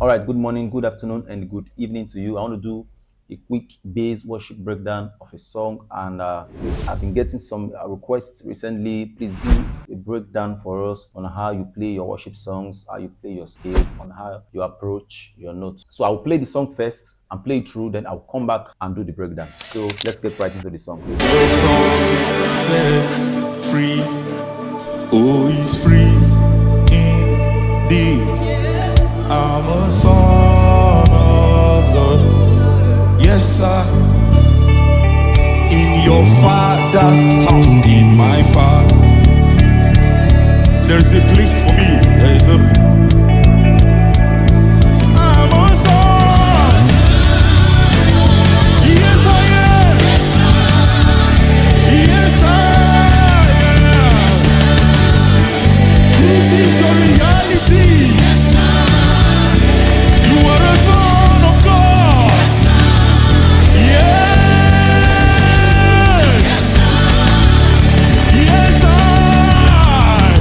All right, good morning, good afternoon, and good evening to you. I want to do a quick bass worship breakdown of a song, and I've been getting some requests recently. Please do a breakdown for us on how you play your worship songs, how you play your scales, on how you approach your notes. So I'll play the song first and play it through, then I'll come back and do the breakdown. So let's get right into the song. Your song sets free. Oh, he's free indeed. I'm a son of God. Yes, sir. In your father's house, in my father, there's a place for me. There's a. I'm a son. Yes, I am. Yes, I am. This is your reality. You are a son of God. Yeah. Yes, I. Yes, I am.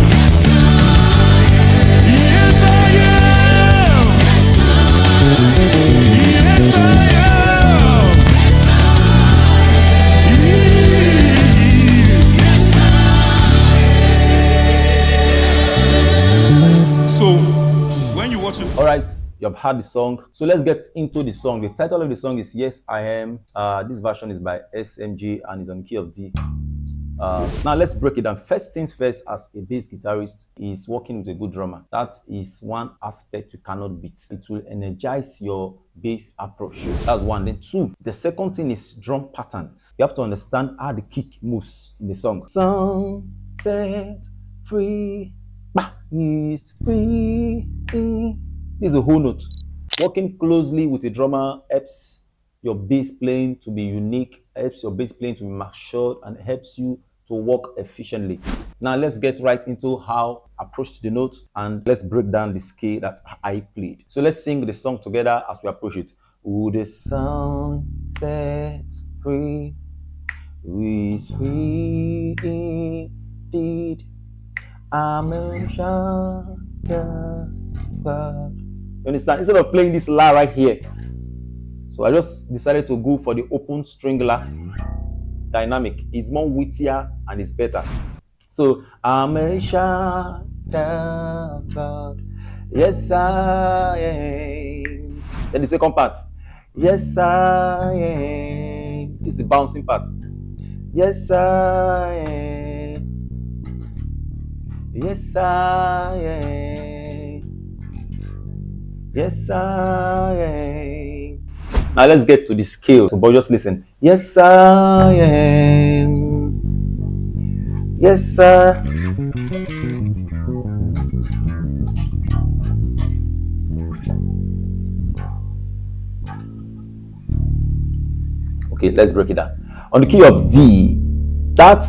Yes, I am. So, when you watch it, All right, you have heard the song. So let's get into the song. The title of the song is Yes, I Am. This version is by SMG and is on key of D. Now let's break it down. First things first, as a bass guitarist is working with a good drummer. That is one aspect you cannot beat. It will energize your bass approach. That's one. Then two, the second thing is drum patterns. You have to understand how the kick moves in the song. Song set free, is free. This is a whole note. Working closely with a drummer helps your bass playing to be unique, helps your bass playing to be matured, and helps you to work efficiently. Now let's get right into how I approach the note, and let's break down the scale that I played. So let's sing the song together as we approach it. Who the sun sets free is free indeed. I'm a child of God. You understand? Instead of playing this La right here, so I just decided to go for the open string La dynamic. It's more wittier and it's better. So I'm a child of God. Yes, I am. Then the second part. Yes, I am. This is the bouncing part. Yes, I am. Yes, I am. Yes, I am. Now let's get to the scale. So, but just listen. Yes, I am. Yes, I. Okay, let's break it down. On the key of D, that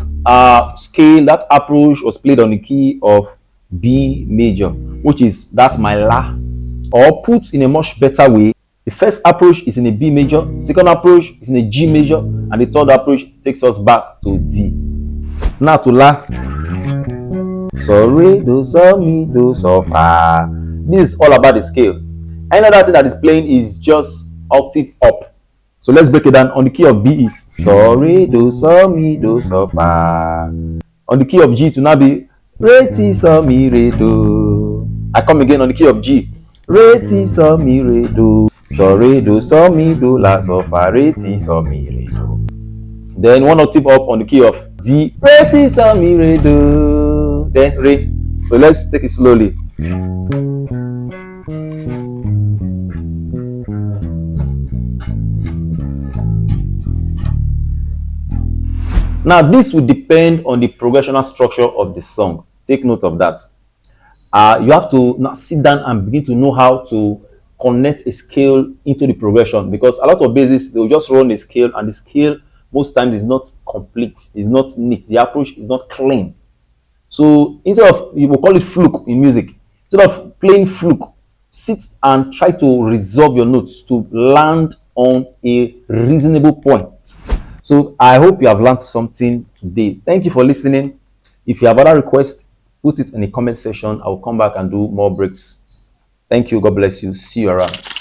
scale, that approach was played on the key of B major, which is that my La. Or put in a much better way, the first approach is in a B major, second approach is in a G major, and the third approach takes us back to D. Now to La. So re, do, so, mi, do, so, fa. This is all about the scale. Any other thing that is playing is just octave up. So let's break it down. On the key of B is so, re, do, so, mi, do, so, fa. On the key of G to now be re, ti, so, mi, re, do. I come again on the key of G. Re, ti, so, mi, re, do. So, re, do, so, mi, do, la, so, fa. Re, ti, so, mi, re, do. Then one octave up on the key of D. Re, ti, so, mi, re, do. Then re. So let's take it slowly. Now this will depend on the progressional structure of the song. Take note of that. You have to now sit down and begin to know how to connect a scale into the progression, because a lot of bassists, they'll just run a scale and the scale most times is not complete, is not neat, the approach is not clean. So instead of, you will call it fluke in music, instead of playing fluke, sit and try to resolve your notes to land on a reasonable point. So I hope you have learned something today. Thank you for listening. If you have other requests, put it in the comment section. I will come back and do more breaks. Thank you. God bless you. See you around.